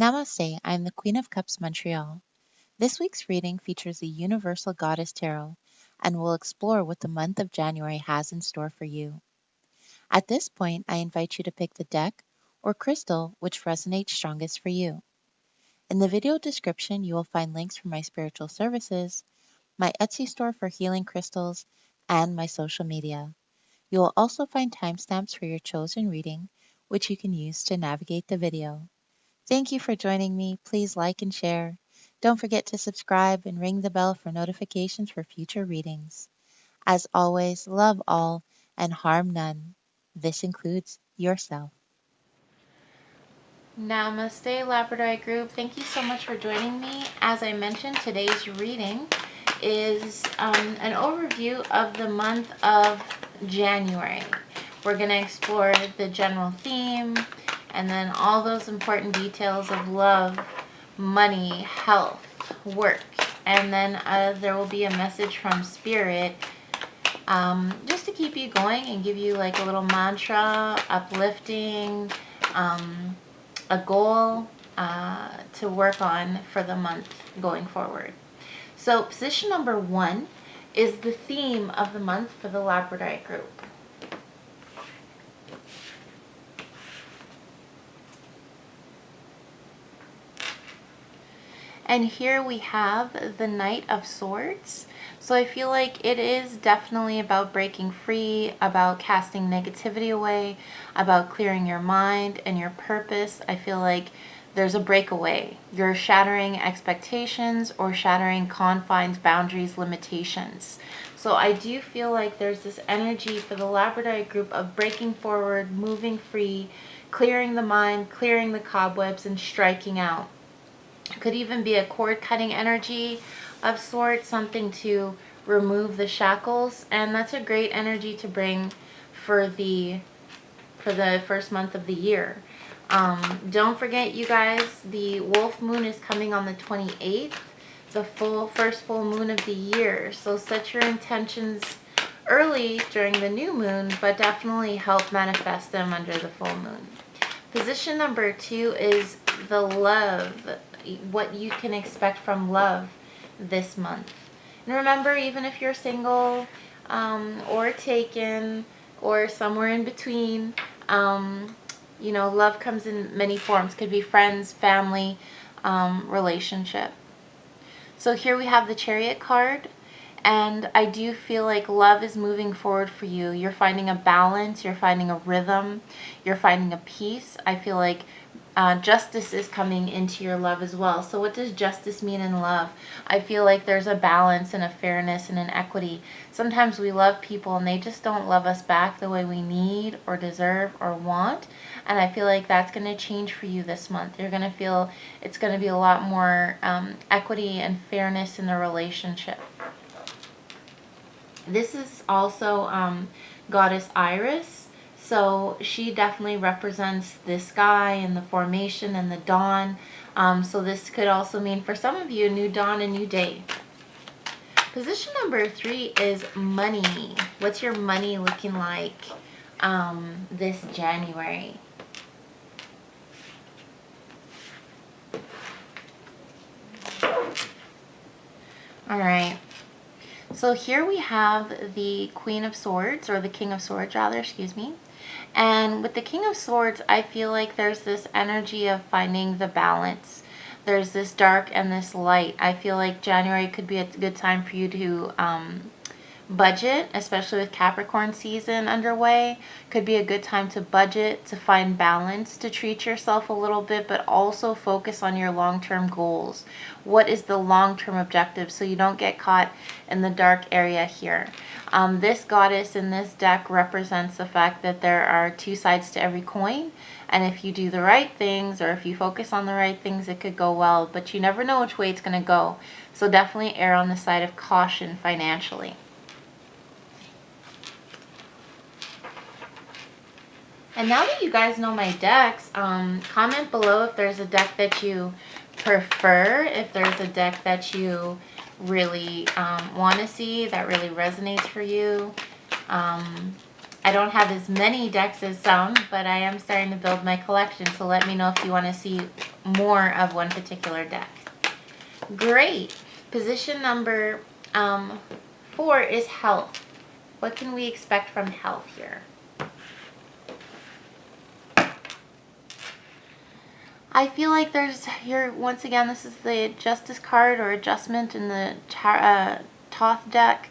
Namaste, I am the Queen of Cups Montreal. This week's reading features the Universal Goddess Tarot and will explore what the month of January has in store for you. At this point, I invite you to pick the deck or crystal which resonates strongest for you. In the video description, you will find links for my spiritual services, my Etsy store for healing crystals, and my social media. You will also find timestamps for your chosen reading, which you can use to navigate the video. Thank you for joining me. Please like and share. Don't forget to subscribe and ring the bell for notifications for future readings. As always, love all and harm none. This includes yourself. Namaste, Labradorite group. Thank you so much for joining me. As I mentioned, today's reading is an overview of the month of January. We're going to explore the general theme and then all those important details of love, money, health, work. And then there will be a message from Spirit just to keep you going and give you like a little mantra, uplifting, a goal to work on for the month going forward. So position number 1 is the theme of the month for the Labradorite group. And here we have the Knight of Swords. So I feel like it is definitely about breaking free, about casting negativity away, about clearing your mind and your purpose. I feel like there's a breakaway. You're shattering expectations or shattering confines, boundaries, limitations. So I do feel like there's this energy for the Labradorite group of breaking forward, moving free, clearing the mind, clearing the cobwebs, and striking out. Could even be a cord cutting energy of sorts, something to remove the shackles, and that's a great energy to bring for the first month of the year. Don't forget, you guys, the wolf moon is coming on the 28th, the first full moon of the year. So set your intentions early during the new moon, but definitely help manifest them under the full moon. Position number 2 is the love, what you can expect from love this month. And remember, even if you're single or taken or somewhere in between, love comes in many forms. Could be friends, family, relationship. So here we have the Chariot card. And I do feel like love is moving forward for you. You're finding a balance. You're finding a rhythm. You're finding a peace. I feel like justice is coming into your love as well. So what does justice mean in love? I feel like there's a balance and a fairness and an equity. Sometimes we love people and they just don't love us back the way we need or deserve or want. And I feel like that's going to change for you this month. You're going to feel it's going to be a lot more equity and fairness in the relationship. This is also Goddess Iris. So she definitely represents the sky and the formation and the dawn. So this could also mean for some of you, a new dawn, a new day. Position number 3 is money. What's your money looking like this January? All right. So here we have the Queen of Swords, or the King of Swords rather, excuse me. And with the King of Swords, I feel like there's this energy of finding the balance. There's this dark and this light. I feel like January could be a good time for you to budget, especially with Capricorn season underway. Could be a good time to budget, to find balance, to treat yourself a little bit, but also focus on your long-term goals. What is the long-term objective so you don't get caught in the dark area here? This goddess in this deck represents the fact that there are two sides to every coin. And if you do the right things, or if you focus on the right things, it could go well. But you never know which way it's going to go. So definitely err on the side of caution financially. And now that you guys know my decks, comment below if there's a deck that you prefer, if there's a deck that you really want to see, that really resonates for you. I don't have as many decks as some, but I am starting to build my collection, so let me know if you want to see more of one particular deck. Great. Position number 4 is health. What can we expect from health here? I feel like there's here, once again, this is the Justice card or adjustment in the Thoth deck.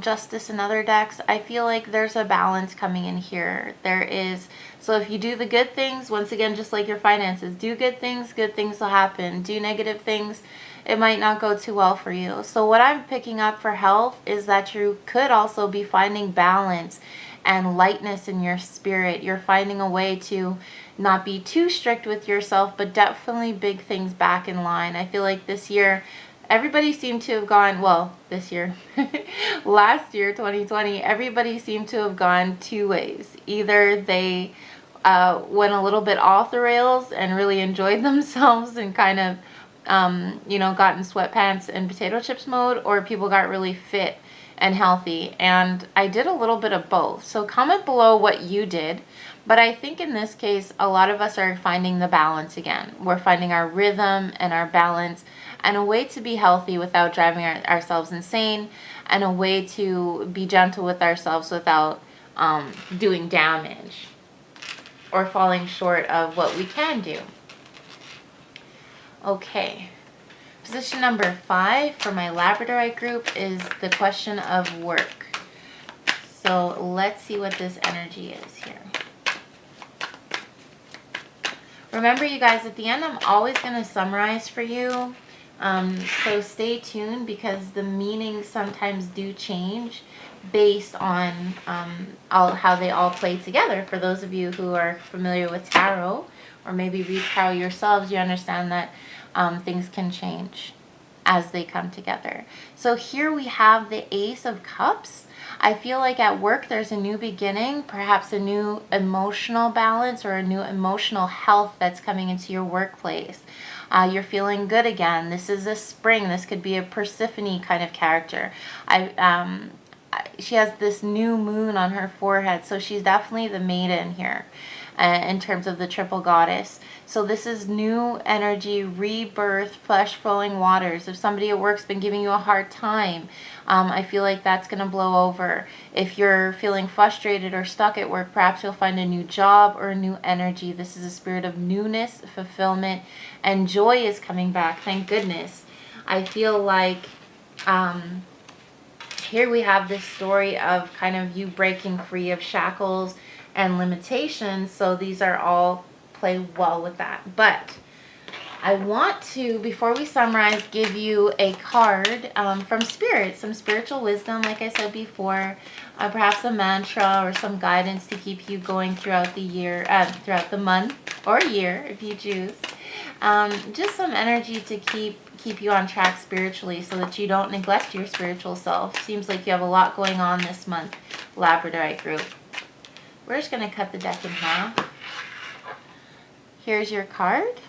Justice in other decks. I feel like there's a balance coming in here. There is, so if you do the good things, once again, just like your finances, do good things will happen. Do negative things, it might not go too well for you. So what I'm picking up for health is that you could also be finding balance and lightness in your spirit. You're finding a way to not be too strict with yourself, but definitely big things back in line. I feel like this year, everybody seemed to have gone, well, this year, last year, 2020, everybody seemed to have gone two ways. Either they went a little bit off the rails and really enjoyed themselves and kind of, got in sweatpants and potato chips mode, or people got really fit and healthy. And I did a little bit of both. So comment below what you did. But I think in this case, a lot of us are finding the balance again. We're finding our rhythm and our balance and a way to be healthy without driving ourselves insane, and a way to be gentle with ourselves without doing damage or falling short of what we can do. Okay. Position number 5 for my Labradorite group is the question of work. So let's see what this energy is here. Remember, you guys, at the end, I'm always going to summarize for you. So stay tuned, because the meanings sometimes do change based on how they all play together. For those of you who are familiar with tarot, or maybe read tarot yourselves, you understand that things can change as they come together. So here we have the Ace of Cups. I feel like at work there's a new beginning, perhaps a new emotional balance or a new emotional health that's coming into your workplace. You're feeling good again. This is a spring. This could be a Persephone kind of character. She has this new moon on her forehead, so she's definitely the maiden here in terms of the triple goddess. So this is new energy, rebirth, flesh flowing waters. If somebody at work's been giving you a hard time, I feel like that's going to blow over. If you're feeling frustrated or stuck at work, perhaps you'll find a new job or a new energy. This is a spirit of newness, fulfillment, and joy is coming back. Thank goodness. I feel like here we have this story of kind of you breaking free of shackles and limitations. So these are all play well with that. But I want to, before we summarize, give you a card from Spirit, some spiritual wisdom, like I said before, perhaps a mantra or some guidance to keep you going throughout the year, throughout the month or year, if you choose. Just some energy to keep you on track spiritually, so that you don't neglect your spiritual self. Seems like you have a lot going on this month, Labradorite group. We're just going to cut the deck in half. Here's your card.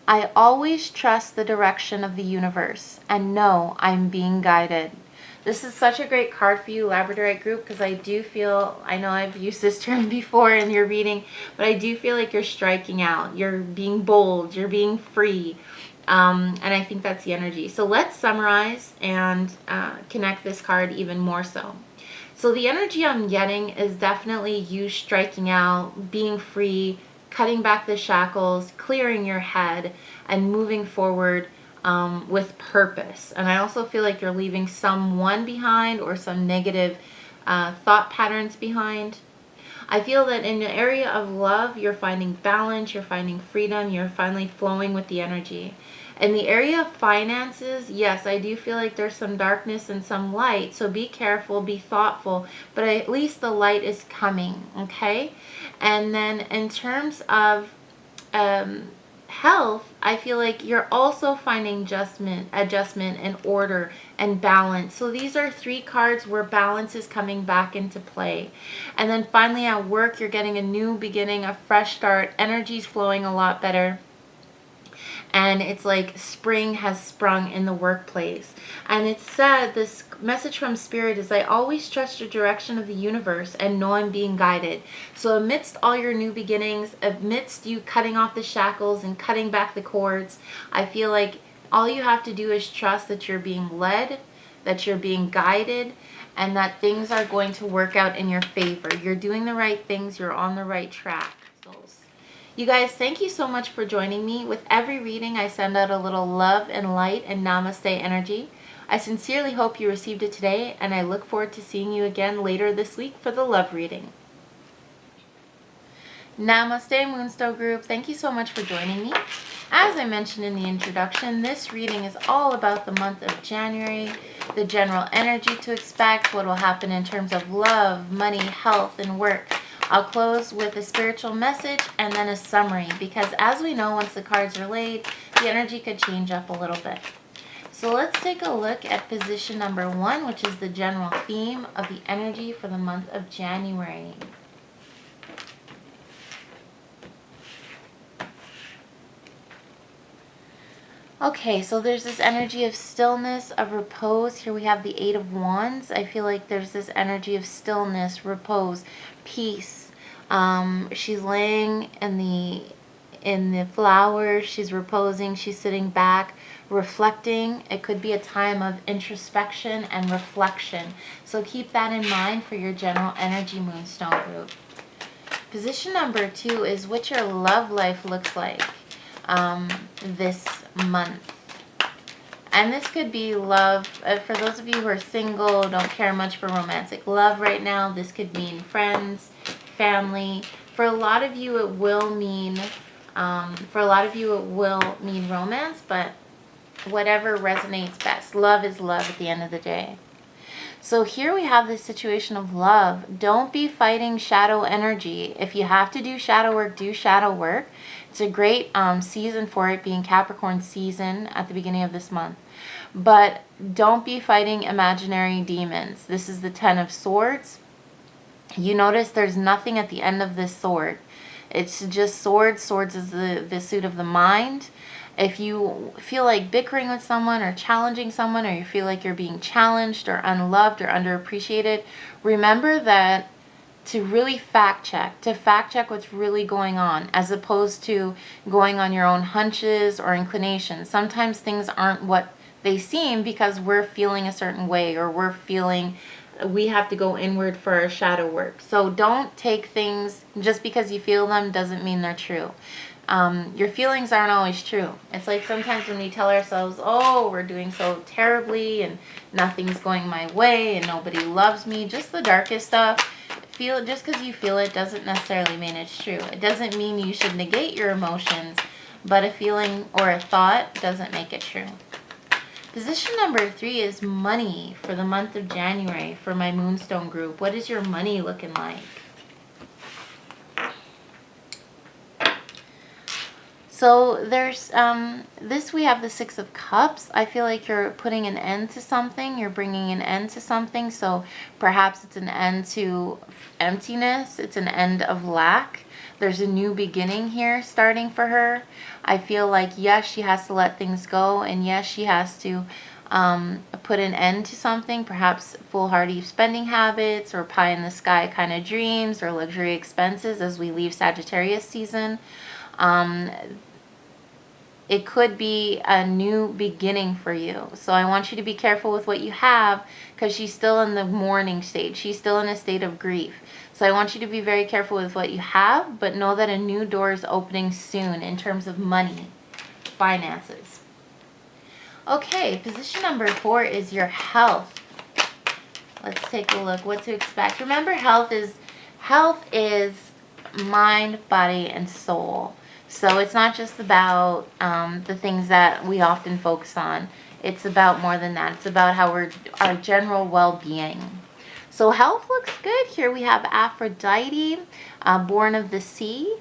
I always trust the direction of the universe and know I'm being guided. This is such a great card for you, Labradorite group, because I do feel, I know I've used this term before in your reading, but I do feel like you're striking out. You're being bold. You're being free. And I think that's the energy. So let's summarize and connect this card even more so. So the energy I'm getting is definitely you striking out, being free, cutting back the shackles, clearing your head, and moving forward with purpose. And I also feel like you're leaving someone behind or some negative thought patterns behind. I feel that in the area of love, you're finding balance, you're finding freedom, you're finally flowing with the energy. In the area of finances, yes, I do feel like there's some darkness and some light, so be careful, be thoughtful, but at least the light is coming, okay? And then in terms of health, I feel like you're also finding adjustment and order and balance. So these are 3 cards where balance is coming back into play. And then finally at work, you're getting a new beginning, a fresh start, energy's flowing a lot better. and it's like spring has sprung in the workplace. And it said, this message from Spirit is, I always trust the direction of the universe and know I'm being guided. So amidst all your new beginnings, amidst you cutting off the shackles and cutting back the cords, I feel like all you have to do is trust that you're being led, that you're being guided, and that things are going to work out in your favor. You're doing the right things. You're on the right track. You guys, thank you so much for joining me. With every reading, I send out a little love and light and namaste energy. I sincerely hope you received it today, and I look forward to seeing you again later this week for the love reading. Namaste, Moonstone group. Thank you so much for joining me. As I mentioned in the introduction, this reading is all about the month of January, the general energy to expect, what will happen in terms of love, money, health, and work. I'll close with a spiritual message and then a summary, because as we know, once the cards are laid, the energy could change up a little bit. So let's take a look at position number 1, which is the general theme of the energy for the month of January. Okay, so there's this energy of stillness, of repose. Here we have the 8 of Wands. I feel like there's this energy of stillness, repose, peace. She's laying in the flowers. She's reposing. She's sitting back, reflecting. It could be a time of introspection and reflection. So keep that in mind for your general energy, Moonstone group. Position number 2 is what your love life looks like this month. And this could be love. For those of you who are single, don't care much for romantic love right now, this could mean friends, family. For a lot of you, it will mean romance, but whatever resonates best. Love is love at the end of the day. So here we have this situation of love. Don't be fighting shadow energy. If you have to do shadow work, do shadow work. It's a great season for it, being Capricorn season at the beginning of this month. But don't be fighting imaginary demons. This is the 10 of Swords. You notice there's nothing at the end of this sword. It's just swords. Swords is the suit of the mind. If you feel like bickering with someone or challenging someone, or you feel like you're being challenged or unloved or underappreciated, remember that to really fact check what's really going on, as opposed to going on your own hunches or inclinations. Sometimes things aren't what they seem because we're feeling a certain way, or we're feeling we have to go inward for our shadow work. So don't take things just because you feel them doesn't mean they're true. Your feelings aren't always true. It's like sometimes when we tell ourselves, oh, we're doing so terribly and nothing's going my way and nobody loves me, just the darkest stuff. Just because you feel it doesn't necessarily mean it's true. It doesn't mean you should negate your emotions, but a feeling or a thought doesn't make it true. Position number 3 is money for the month of January for my Moonstone group. What is your money looking like? So there's this, we have the 6 of Cups. I feel like you're putting an end to something. You're bringing an end to something. So perhaps it's an end to emptiness. It's an end of lack. There's a new beginning here starting for her. I feel like, yes, she has to let things go. And yes, she has to put an end to something. Perhaps foolhardy spending habits or pie in the sky kind of dreams or luxury expenses as we leave Sagittarius season. It could be a new beginning for you. So I want you to be careful with what you have, because she's still in the mourning stage. She's still in a state of grief. So I want you to be very careful with what you have, but know that a new door is opening soon in terms of money, finances. Okay, position number 4 is your health. Let's take a look what to expect. Remember, health is mind, body, and soul. So it's not just about the things that we often focus on. It's about more than that. It's about our general well-being. So health looks good. Here we have Aphrodite, born of the sea.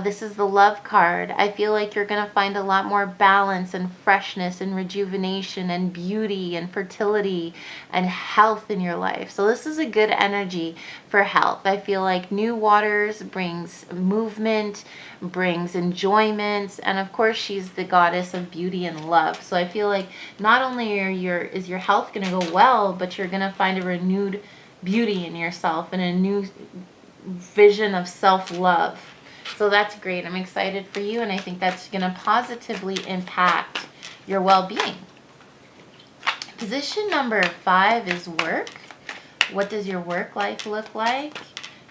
This is the love card. I feel like you're going to find a lot more balance and freshness and rejuvenation and beauty and fertility and health in your life. So this is a good energy for health. I feel like new waters brings movement, brings enjoyment, and of course she's the goddess of beauty and love. So I feel like not only is your health going to go well, but you're going to find a renewed beauty in yourself and a new vision of self-love. So that's great. I'm excited for you, and I think that's going to positively impact your well-being. Position number 5 is work. What does your work life look like?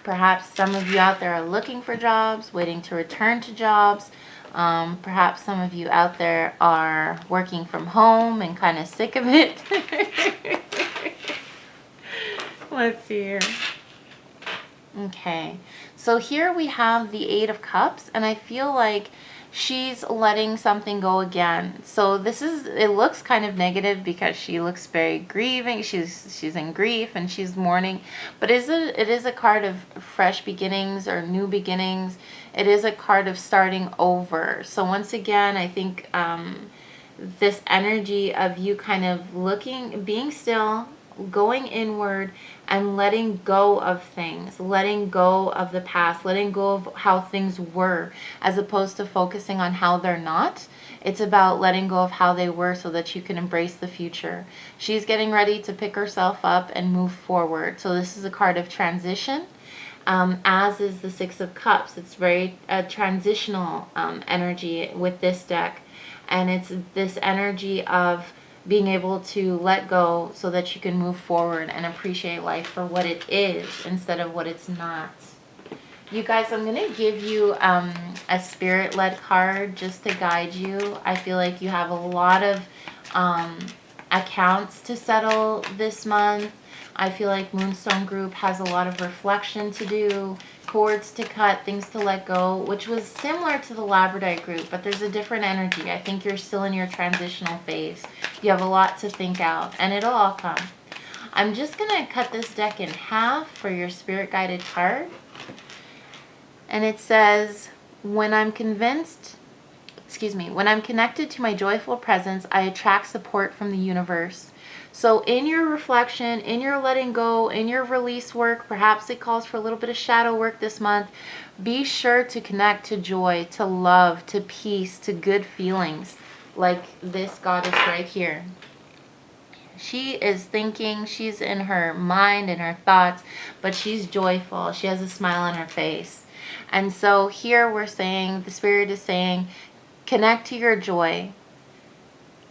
Perhaps some of you out there are looking for jobs, waiting to return to jobs. Perhaps some of you out there are working from home and kind of sick of it. Let's see here. Okay, so here we have the 8 of Cups, and I feel like she's letting something go again. So it looks kind of negative because she looks very grieving. She's in grief and she's mourning, but it is a card of fresh beginnings or new beginnings. It is a card of starting over. So once again, I think this energy of you kind of looking, being still, going inward, and letting go of things, letting go of the past, letting go of how things were, as opposed to focusing on how they're not. It's about letting go of how they were so that you can embrace the future. She's getting ready to pick herself up and move forward. So this is a card of transition, as is the 6 of Cups. It's very transitional energy with this deck. And it's this energy of being able to let go so that you can move forward and appreciate life for what it is instead of what it's not. You guys, I'm going to give you a spirit-led card just to guide you. I feel like you have a lot of accounts to settle this month. I feel like Moonstone Group has a lot of reflection to do, cords to cut, things to let go, which was similar to the Labradorite group, but there's a different energy. I think you're still in your transitional phase. You have a lot to think out, and it'll all come. I'm just going to cut this deck in half for your spirit-guided card. And it says, when I'm connected to my joyful presence, I attract support from the universe. So in your reflection, in your letting go, in your release work, perhaps it calls for a little bit of shadow work this month, be sure to connect to joy, to love, to peace, to good feelings, like this goddess right here. She is thinking, she's in her mind and her thoughts, but she's joyful. She has a smile on her face. And so here we're saying, the Spirit is saying, connect to your joy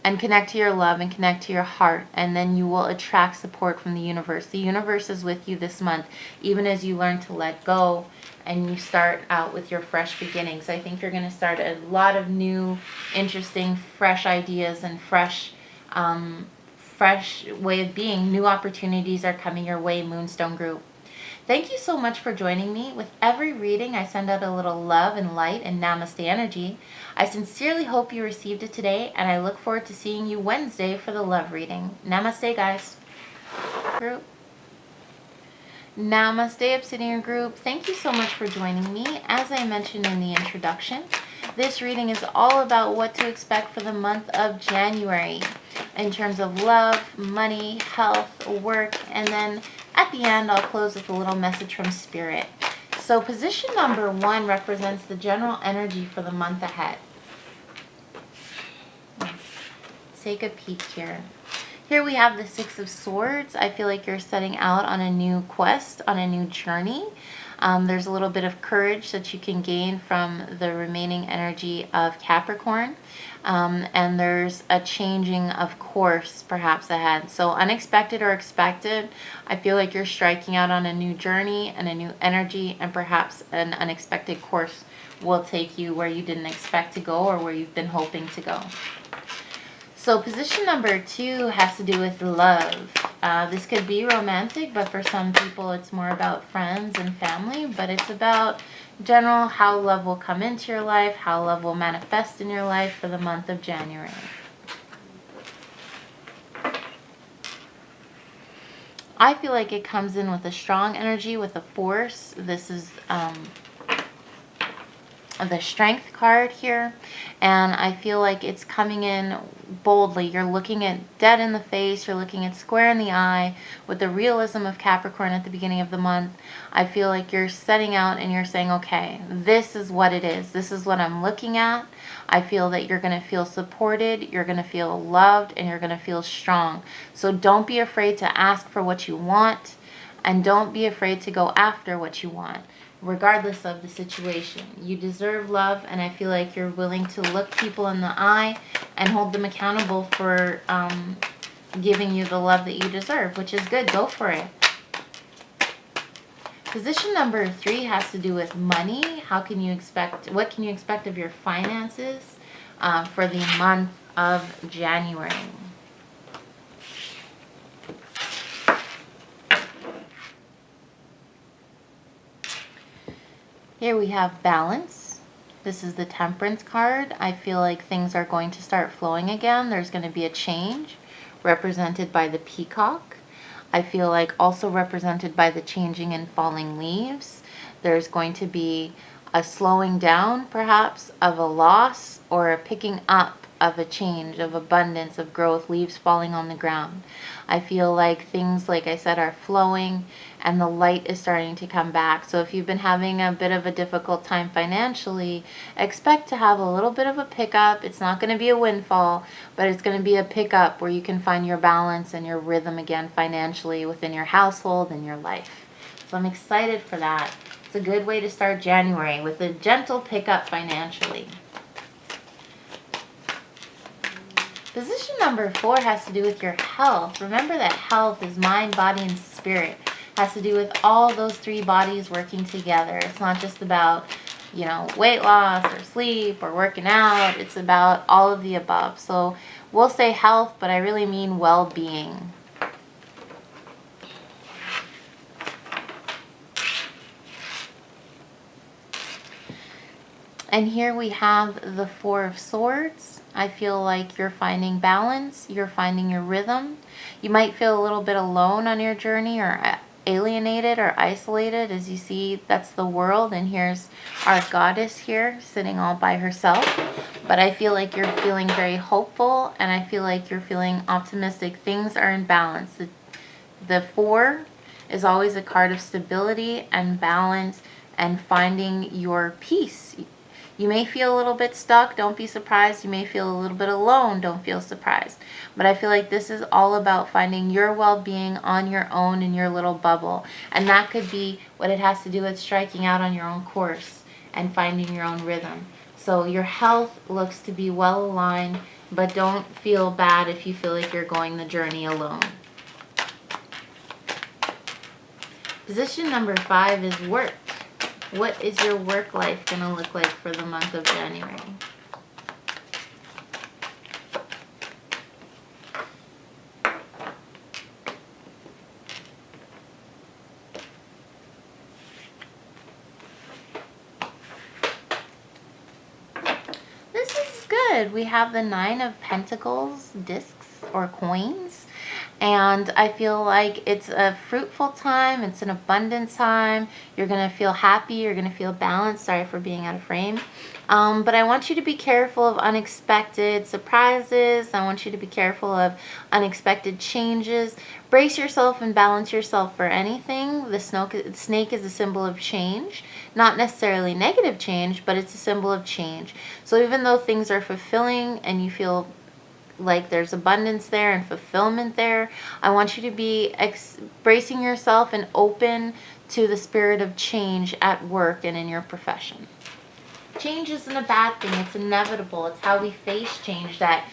and connect to your love and connect to your heart, and then you will attract support from the universe. The universe is with you this month, even as you learn to let go and you start out with your fresh beginnings. I think you're going to start a lot of new, interesting, fresh ideas and fresh way of being. New opportunities are coming your way, Moonstone Group. Thank you so much for joining me. With every reading, I send out a little love and light and namaste energy. I sincerely hope you received it today, and I look forward to seeing you Wednesday for the love reading. Namaste, guys. Group. Namaste, Obsidian Group. Thank you so much for joining me. As I mentioned in the introduction, this reading is all about what to expect for the month of January in terms of love, money, health, work, and then at the end, I'll close with a little message from Spirit. So position number 1 represents the general energy for the month ahead. Let's take a peek here. Here we have the 6 of Swords. I feel like you're setting out on a new quest, on a new journey. There's a little bit of courage that you can gain from the remaining energy of Capricorn. And there's a changing of course perhaps ahead. So unexpected or expected, I feel like you're striking out on a new journey and a new energy, and perhaps an unexpected course will take you where you didn't expect to go or where you've been hoping to go. So position number 2 has to do with love. This could be romantic, but for some people it's more about friends and family, but it's about general how love will come into your life, how love will manifest in your life for the month of January. I feel like it comes in with a strong energy, with a force. This is the Strength card here, and I feel like it's coming in boldly. You're looking it dead in the face, you're looking it square in the eye with the realism of Capricorn at the beginning of the month. I feel like you're setting out and you're saying, okay, this is what it is. This is what I'm looking at. I feel that you're going to feel supported, you're going to feel loved, and you're going to feel strong. So don't be afraid to ask for what you want, and don't be afraid to go after what you want, regardless of the situation. You deserve love, and I feel like you're willing to look people in the eye and hold them accountable for giving you the love that you deserve, which is good. Go for it. Position number 3 has to do with money. What can you expect of your finances for the month of January? Here we have balance. This is the Temperance card. I feel like things are going to start flowing again. There's going to be a change represented by the peacock. I feel like also represented by the changing and falling leaves. There's going to be a slowing down, perhaps, of a loss, or a picking up of a change, of abundance, of growth, leaves falling on the ground. I feel like things, like I said, are flowing and the light is starting to come back. So if you've been having a bit of a difficult time financially, expect to have a little bit of a pickup. It's not going to be a windfall, but it's going to be a pickup where you can find your balance and your rhythm again financially within your household and your life. So I'm excited for that. It's a good way to start January, with a gentle pickup financially. Position number 4 has to do with your health. Remember that health is mind, body, and spirit. It has to do with all those 3 bodies working together. It's not just about, weight loss or sleep or working out. It's about all of the above. So we'll say health, but I really mean well-being. And here we have the 4 of Swords. I feel like you're finding balance, you're finding your rhythm. You might feel a little bit alone on your journey, or alienated or isolated. As you see, that's the world, and here's our goddess here sitting all by herself. But I feel like you're feeling very hopeful, and I feel like you're feeling optimistic. Things are in balance. The 4 is always a card of stability and balance and finding your peace. You may feel a little bit stuck. Don't be surprised. You may feel a little bit alone. Don't feel surprised. But I feel like this is all about finding your well-being on your own in your little bubble. And that could be what it has to do with striking out on your own course and finding your own rhythm. So your health looks to be well aligned, but don't feel bad if you feel like you're going the journey alone. Position number 5 is work. What is your work life going to look like for the month of January? This is good. We have the 9 of Pentacles, discs or coins. And I feel like it's a fruitful time. It's an abundant time. You're going to feel happy. You're going to feel balanced. Sorry for being out of frame. But I want you to be careful of unexpected surprises. I want you to be careful of unexpected changes. Brace yourself and balance yourself for anything. The snake is a symbol of change. Not necessarily negative change, but it's a symbol of change. So even though things are fulfilling and you feel like there's abundance there and fulfillment there, I want you to be bracing yourself and open to the spirit of change at work and in your profession. Change isn't a bad thing. It's inevitable. It's how we face change that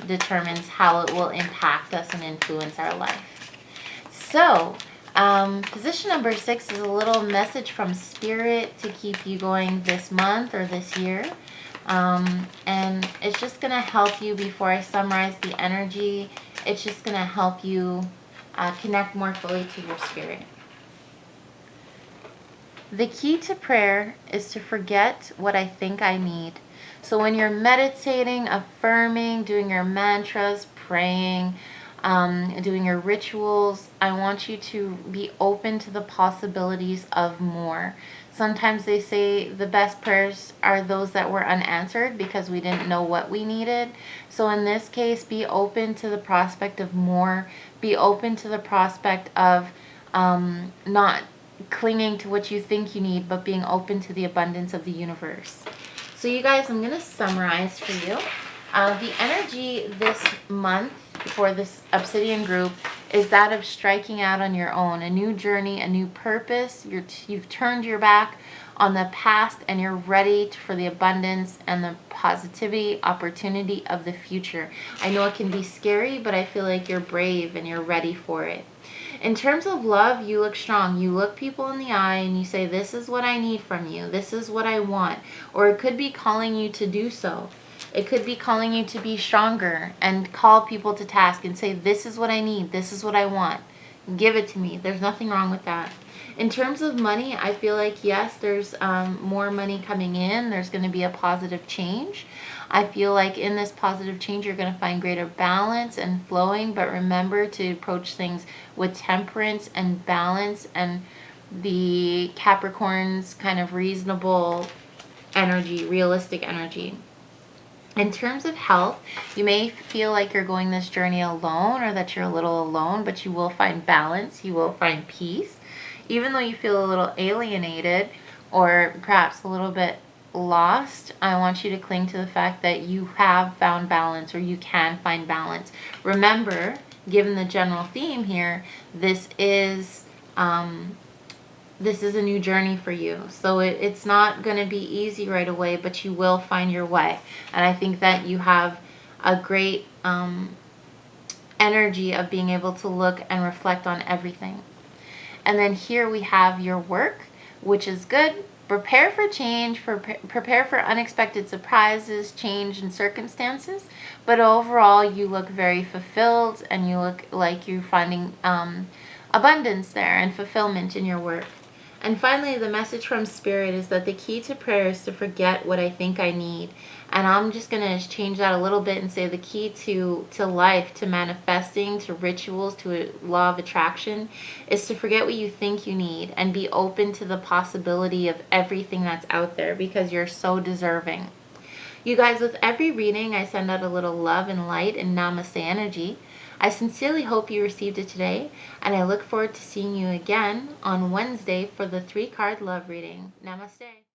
determines how it will impact us and influence our life. So position number 6 is a little message from Spirit to keep you going this month or this year. And it's just going to help you, before I summarize the energy, it's just going to help you connect more fully to your spirit. The key to prayer is to forget what I think I need. So when you're meditating, affirming, doing your mantras, praying, doing your rituals, I want you to be open to the possibilities of more. Sometimes they say the best prayers are those that were unanswered because we didn't know what we needed. So in this case, be open to the prospect of more. Be open to the prospect of not clinging to what you think you need, but being open to the abundance of the universe. So you guys, I'm going to summarize for you. The energy this month for this Obsidian group is that of striking out on your own, a new journey, a new purpose. You've turned your back on the past and you're ready for the abundance and the positivity, opportunity of the future. I know it can be scary, but I feel like you're brave and you're ready for it. In terms of love, you look strong. You look people in the eye and you say, this is what I need from you. This is what I want. Or it could be calling you to do so. It could be calling you to be stronger and call people to task and say, this is what I need. This is what I want. Give it to me. There's nothing wrong with that. In terms of money, I feel like, yes, there's more money coming in. There's going to be a positive change. I feel like in this positive change, you're going to find greater balance and flowing. But remember to approach things with temperance and balance and the Capricorn's kind of reasonable energy, realistic energy. In terms of health, you may feel like you're going this journey alone or that you're a little alone, but you will find balance, you will find peace. Even though you feel a little alienated or perhaps a little bit lost, I want you to cling to the fact that you have found balance or you can find balance. Remember, given the general theme here, this is a new journey for you. So it's not going to be easy right away, but you will find your way. And I think that you have a great energy of being able to look and reflect on everything. And then here we have your work, which is good. Prepare for change, prepare for unexpected surprises, change in circumstances. But overall, you look very fulfilled and you look like you're finding abundance there and fulfillment in your work. And finally, the message from Spirit is that the key to prayer is to forget what I think I need. And I'm just going to change that a little bit and say the key to life, to manifesting, to rituals, to a law of attraction is to forget what you think you need and be open to the possibility of everything that's out there because you're so deserving. You guys, with every reading, I send out a little love and light and namaste energy. I sincerely hope you received it today, and I look forward to seeing you again on Wednesday for the 3-card love reading. Namaste.